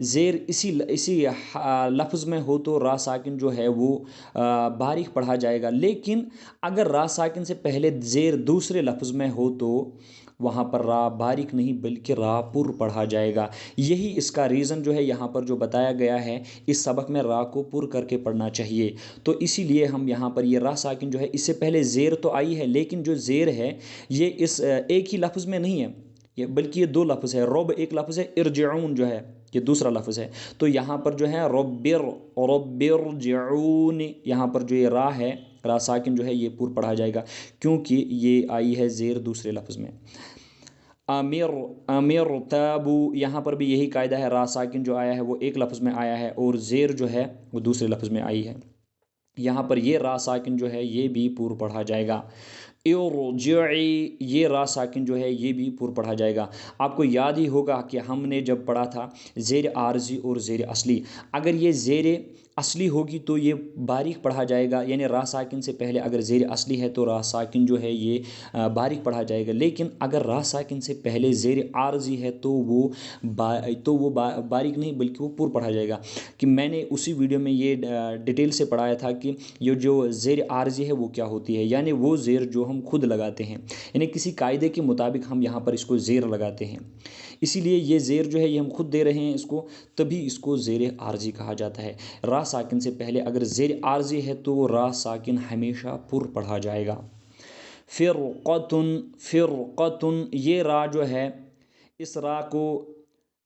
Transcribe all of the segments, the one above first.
زیر اسی لفظ میں ہو تو را ساکن جو ہے وہ باریک پڑھا جائے گا، لیکن اگر را ساکن سے پہلے زیر دوسرے لفظ میں ہو تو وہاں پر را باریک نہیں بلکہ را پر پڑھا جائے گا۔ یہی اس کا ریزن جو ہے یہاں پر جو بتایا گیا ہے، اس سبق میں را کو پر کر کے پڑھنا چاہیے، تو اسی لیے ہم یہاں پر یہ را ساکن جو ہے، اس سے پہلے زیر تو آئی ہے لیکن جو زیر ہے یہ اس ایک ہی لفظ میں نہیں ہے، بلکہ یہ دو لفظ ہے۔ رب ایک لفظ ہے، ارجعون جو ہے یہ دوسرا لفظ ہے، تو یہاں پر جو ہے رب ارجعون، یہاں پر جو یہ را ہے، را ساکن جو ہے یہ پر پڑھا جائے گا کیونکہ یہ آئی ہے زیر دوسرے لفظ میں۔ امر تابو، یہاں پر بھی یہی قاعدہ ہے، را ساکن جو آیا ہے وہ ایک لفظ میں آیا ہے اور زیر جو ہے وہ دوسرے لفظ میں آئی ہے، یہاں پر یہ را ساکن جو ہے یہ بھی پر پڑھا جائے گا۔ ارجعی، یہ را ساکن جو ہے یہ بھی پر پڑھا جائے گا۔ آپ کو یاد ہی ہوگا کہ ہم نے جب پڑھا تھا زیر عارضی اور زیر اصلی، اگر یہ زیر اصلی ہوگی تو یہ باریک پڑھا جائے گا، یعنی را ساکن سے پہلے اگر زیر اصلی ہے تو را ساکن جو ہے یہ باریک پڑھا جائے گا، لیکن اگر را ساکن سے پہلے زیر عارضی ہے تو وہ باریک نہیں بلکہ وہ پر پڑھا جائے گا۔ کہ میں نے اسی ویڈیو میں یہ ڈیٹیل سے پڑھایا تھا کہ یہ جو زیر عارضی ہے وہ کیا ہوتی ہے، یعنی وہ زیر جو ہم خود لگاتے ہیں، یعنی کسی قاعدے کے مطابق ہم یہاں پر اس کو زیر لگاتے ہیں، اسی لیے یہ زیر جو ہے یہ ہم خود دے رہے ہیں اس کو، تبھی اس کو زیر عارضی کہا جاتا ہے۔ را ساکن سے پہلے اگر زیر عارضی ہے تو را ساکن ہمیشہ پر پڑھا جائے گا۔ فرقتن، یہ را جو ہے، اس را کو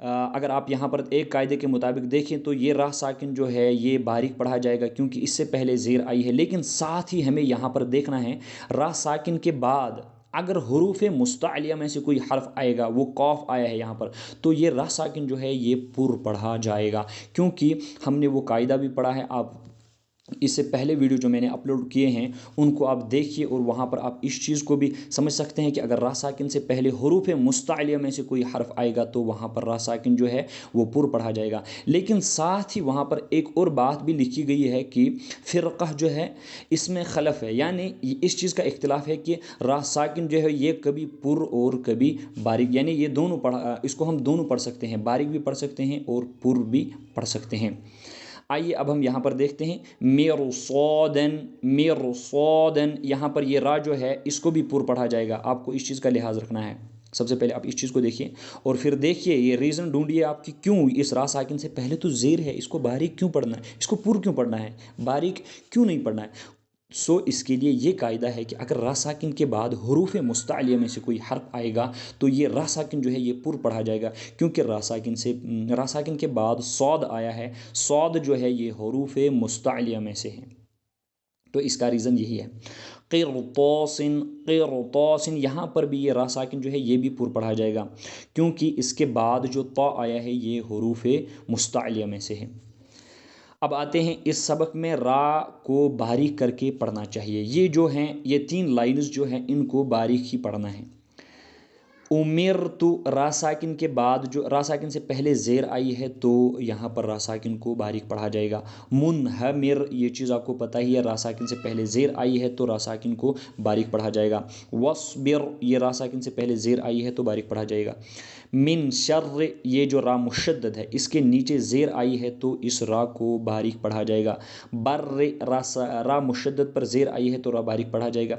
اگر آپ یہاں پر ایک قاعدے کے مطابق دیکھیں تو یہ را ساکن جو ہے یہ باریک پڑھا جائے گا کیونکہ اس سے پہلے زیر آئی ہے، لیکن ساتھ ہی ہمیں یہاں پر دیکھنا ہے را ساکن کے بعد اگر حروف مستعلیہ میں سے کوئی حرف آئے گا، وہ قاف آیا ہے یہاں پر، تو یہ را ساکن جو ہے یہ پر پڑھا جائے گا، کیونکہ ہم نے وہ قاعدہ بھی پڑھا ہے۔ آپ اس سے پہلے ویڈیو جو میں نے اپلوڈ کیے ہیں ان کو آپ دیکھیے اور وہاں پر آپ اس چیز کو بھی سمجھ سکتے ہیں کہ اگر را ساکن سے پہلے حروف مستعلیہ میں سے کوئی حرف آئے گا تو وہاں پر را ساکن جو ہے وہ پر پڑھا جائے گا، لیکن ساتھ ہی وہاں پر ایک اور بات بھی لکھی گئی ہے کہ فرقہ جو ہے اس میں خلف ہے، یعنی اس چیز کا اختلاف ہے کہ را ساکن جو ہے یہ کبھی پر اور کبھی باریک، یعنی یہ دونوں اس کو ہم دونوں پڑھ سکتے ہیں، باریک بھی پڑھ سکتے ہیں اور پر بھی پڑھ سکتے ہیں۔ آئیے اب ہم یہاں پر دیکھتے ہیں مرصادن، یہاں پر یہ را جو ہے اس کو بھی پر پڑھا جائے گا، آپ کو اس چیز کا لحاظ رکھنا ہے۔ سب سے پہلے آپ اس چیز کو دیکھیے اور پھر دیکھیے یہ ریزن ڈھونڈیے آپ کی کیوں اس را ساکن سے پہلے تو زیر ہے، اس کو باریک کیوں پڑھنا ہے، اس کو پر کیوں پڑھنا ہے، باریک کیوں نہیں پڑھنا ہے۔ اس کے لیے یہ قاعدہ ہے کہ اگر را ساکن کے بعد حروف مستعلیہ میں سے کوئی حرف آئے گا تو یہ را ساکن جو ہے یہ پر پڑھا جائے گا، کیونکہ را ساکن کے بعد صاد آیا ہے، صاد جو ہے یہ حروف مستعلیہ میں سے ہے، تو اس کا ریزن یہی ہے۔ قرطاس، یہاں پر بھی یہ را ساکن جو ہے یہ بھی پر پڑھا جائے گا کیونکہ اس کے بعد جو طا آیا ہے یہ حروف مستعلیہ میں سے ہے۔ اب آتے ہیں اس سبق میں را کو باریک کر کے پڑھنا چاہیے، یہ جو ہیں یہ 3 لائنز جو ہیں ان کو باریک ہی پڑھنا ہے۔ امرت، را ساکن کے بعد جو را ساکن سے پہلے زیر آئی ہے تو یہاں پر را ساکن کو باریک پڑھا جائے گا۔ منہمر، یہ چیز آپ کو پتہ ہی ہے، را ساکن سے پہلے زیر آئی ہے تو را ساکن کو باریک پڑھا جائے گا۔ وصبر، یہ را ساکن سے پہلے زیر آئی ہے تو باریک پڑھا جائے گا۔ من شر، یہ جو را مشدد ہے اس کے نیچے زیر آئی ہے تو اس را کو باریک پڑھا جائے گا۔ بر، را مشدد پر زیر آئی ہے تو را باریک پڑھا جائے گا۔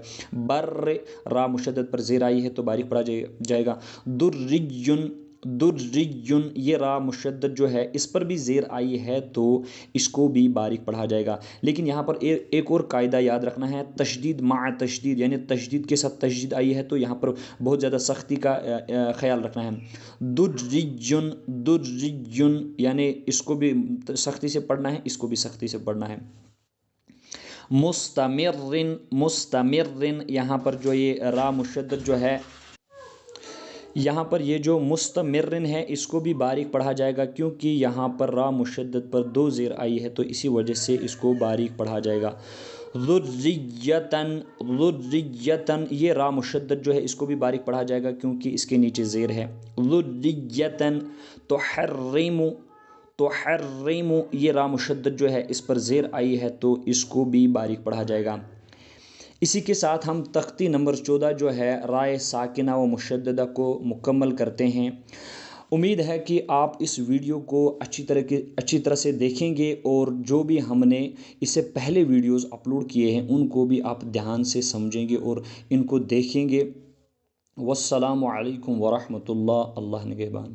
بر، را مشدد پر زیر آئی ہے تو باریک پڑھا جائے گا۔ درجن، یہ را مشدد جو ہے اس پر بھی زیر آئی ہے تو اس کو بھی باریک پڑھا جائے گا، لیکن یہاں پر ایک اور قاعدہ یاد رکھنا ہے، تشدید مع تشدید، یعنی تشدید کے ساتھ تشدید آئی ہے تو یہاں پر بہت زیادہ سختی کا خیال رکھنا ہے۔ درجن، یعنی اس کو بھی سختی سے پڑھنا ہے، اس کو بھی سختی سے پڑھنا ہے۔ مستمرن، یہاں پر جو یہ را مشدد جو ہے، یہاں پر یہ جو مستمرن ہے اس کو بھی باریک پڑھا جائے گا کیونکہ یہاں پر را مشدد پر 2 زیر آئی ہے تو اسی وجہ سے اس کو باریک پڑھا جائے گا۔ ذریتن، یہ را مشدد جو ہے اس کو بھی باریک پڑھا جائے گا کیونکہ اس کے نیچے زیر ہے۔ ذریتن، تحرم، یہ را مشدد جو ہے اس پر زیر آئی ہے تو اس کو بھی باریک پڑھا جائے گا۔ اسی کے ساتھ ہم تختی نمبر 14 جو ہے رائے ساکنہ و مشددہ کو مکمل کرتے ہیں۔ امید ہے کہ آپ اس ویڈیو کو اچھی طرح سے دیکھیں گے، اور جو بھی ہم نے اس سے پہلے ویڈیوز اپلوڈ کیے ہیں ان کو بھی آپ دھیان سے سمجھیں گے اور ان کو دیکھیں گے۔ والسلام علیکم ورحمۃ اللہ، اللہ نگہبان۔